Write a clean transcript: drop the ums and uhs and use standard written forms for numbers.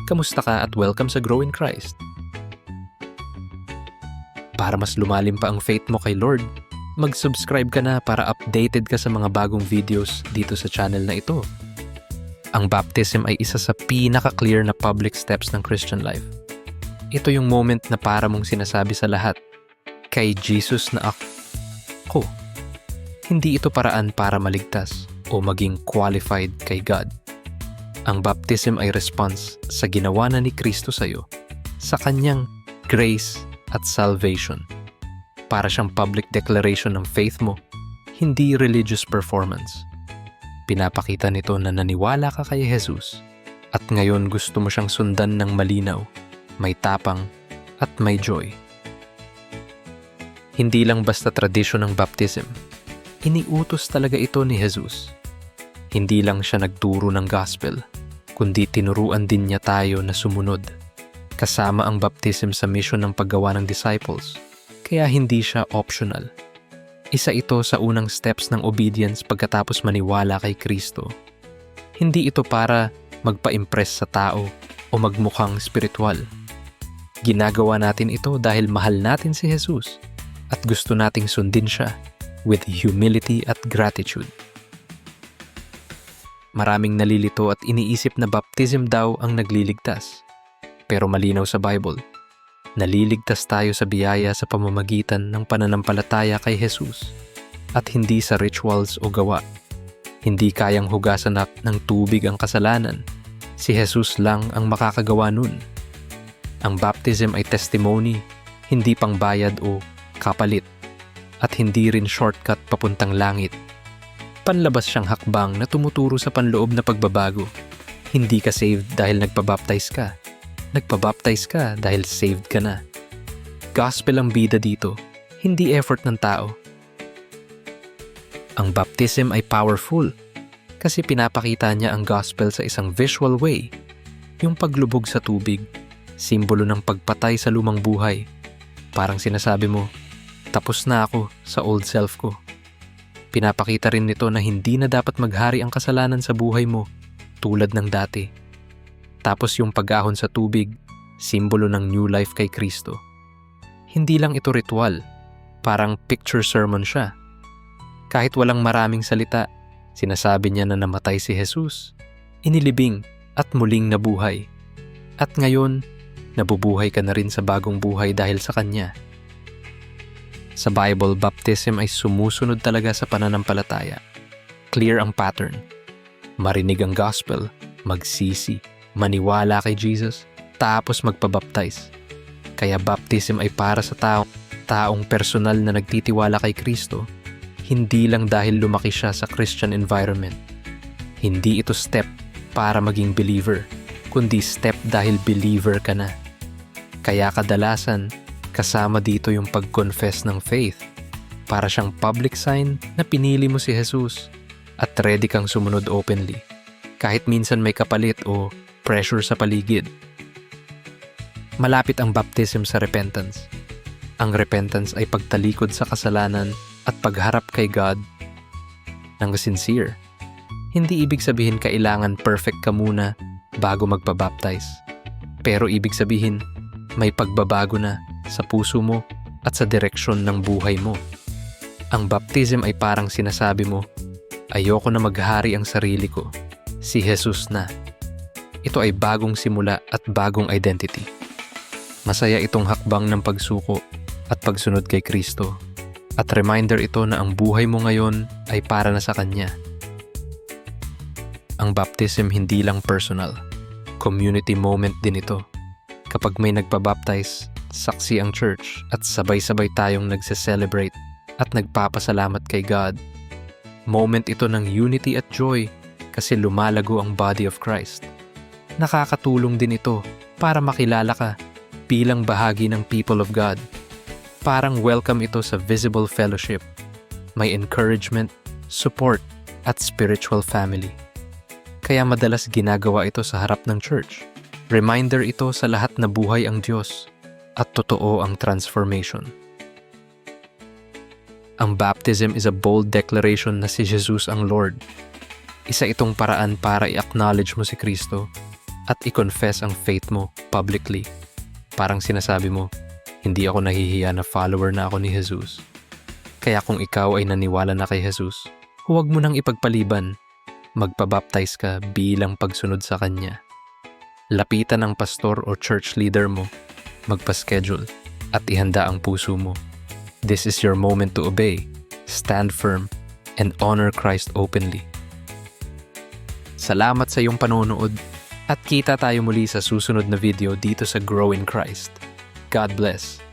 Kamusta ka at welcome sa Grow in Christ. Para mas lumalim pa ang faith mo kay Lord, mag-subscribe ka na para updated ka sa mga bagong videos dito sa channel na ito. Ang baptism ay isa sa pinaka-clear na public steps ng Christian life. Ito yung moment na para mong sinasabi sa lahat, kay Jesus na ako. Hindi ito paraan para maligtas o maging qualified kay God. Ang baptism ay response sa ginawa na ni Kristo sa iyo, sa kanyang grace at salvation. Para siyang public declaration ng faith mo, hindi religious performance. Pinapakita nito na naniwala ka kay Jesus at ngayon gusto mo siyang sundan ng malinaw, may tapang at may joy. Hindi lang basta tradisyon ng baptism, iniutos talaga ito ni Jesus. Hindi lang siya nagturo ng gospel, kundi tinuruan din niya tayo na sumunod. Kasama ang baptism sa mission ng paggawa ng disciples, kaya hindi siya optional. Isa ito sa unang steps ng obedience pagkatapos maniwala kay Kristo. Hindi ito para magpa-impress sa tao o magmukhang spiritual. Ginagawa natin ito dahil mahal natin si Jesus at gusto nating sundin siya with humility at gratitude. Maraming nalilito at iniisip na baptism daw ang nagliligtas. Pero malinaw sa Bible, naliligtas tayo sa biyaya sa pamamagitan ng pananampalataya kay Jesus at hindi sa rituals o gawa. Hindi kayang hugasan ng tubig ang kasalanan. Si Jesus lang ang makakagawa nun. Ang baptism ay testimony, hindi pangbayad o kapalit, at hindi rin shortcut papuntang langit. Panlabas siyang hakbang na tumuturo sa panloob na pagbabago. Hindi ka saved dahil nagpabaptize ka. Nagpabaptize ka dahil saved ka na. Gospel ang bida dito, hindi effort ng tao. Ang baptism ay powerful kasi pinapakita niya ang gospel sa isang visual way. Yung paglubog sa tubig, simbolo ng pagpatay sa lumang buhay. Parang sinasabi mo, tapos na ako sa old self ko. Pinapakita rin nito na hindi na dapat maghari ang kasalanan sa buhay mo tulad ng dati. Tapos yung pag-ahon sa tubig, simbolo ng new life kay Kristo. Hindi lang ito ritual, parang picture sermon siya. Kahit walang maraming salita, sinasabi niya na namatay si Jesus, inilibing at muling nabuhay. At ngayon, nabubuhay ka na rin sa bagong buhay dahil sa Kanya. Sa Bible, baptism ay sumusunod talaga sa pananampalataya. Clear ang pattern. Marinig ang gospel, magsisi, maniwala kay Jesus, tapos magpabaptize. Kaya baptism ay para sa taong personal na nagtitiwala kay Kristo, hindi lang dahil lumaki siya sa Christian environment. Hindi ito step para maging believer, kundi step dahil believer ka na. Kaya kadalasan, kasama dito yung pag-confess ng faith para siyang public sign na pinili mo si Jesus at ready kang sumunod openly kahit minsan may kapalit o pressure sa paligid. Malapit ang baptism sa repentance. Ang repentance ay pagtalikod sa kasalanan at pagharap kay God ng sincere. Hindi ibig sabihin kailangan perfect ka muna bago magpabaptize. Pero ibig sabihin may pagbabago na sa puso mo at sa direksyon ng buhay mo. Ang baptism ay parang sinasabi mo, ayoko na maghari ang sarili ko. Si Jesus na. Ito ay bagong simula at bagong identity. Masaya itong hakbang ng pagsuko at pagsunod kay Kristo. At reminder ito na ang buhay mo ngayon ay para na sa Kanya. Ang baptism hindi lang personal. Community moment din ito. Kapag may nagpabaptize, saksi ang church at sabay-sabay tayong nagse-celebrate at nagpapasalamat kay God. Moment ito ng unity at joy kasi lumalago ang body of Christ. Nakakatulong din ito para makilala ka bilang bahagi ng people of God. Parang welcome ito sa visible fellowship. May encouragement, support, at spiritual family. Kaya madalas ginagawa ito sa harap ng church. Reminder ito sa lahat na buhay ang Diyos at totoo ang transformation. Ang baptism is a bold declaration na si Jesus ang Lord. Isa itong paraan para i-acknowledge mo si Kristo at i-confess ang faith mo publicly. Parang sinasabi mo, hindi ako nahihiya na follower na ako ni Jesus. Kaya kung ikaw ay naniwala na kay Jesus, huwag mo nang ipagpaliban. Magpabaptize ka bilang pagsunod sa Kanya. Lapitan ang pastor o church leader mo, magpa-schedule, at ihanda ang puso mo. This is your moment to obey, stand firm, and honor Christ openly. Salamat sa iyong panonood at kita tayo muli sa susunod na video dito sa Grow in Christ. God bless.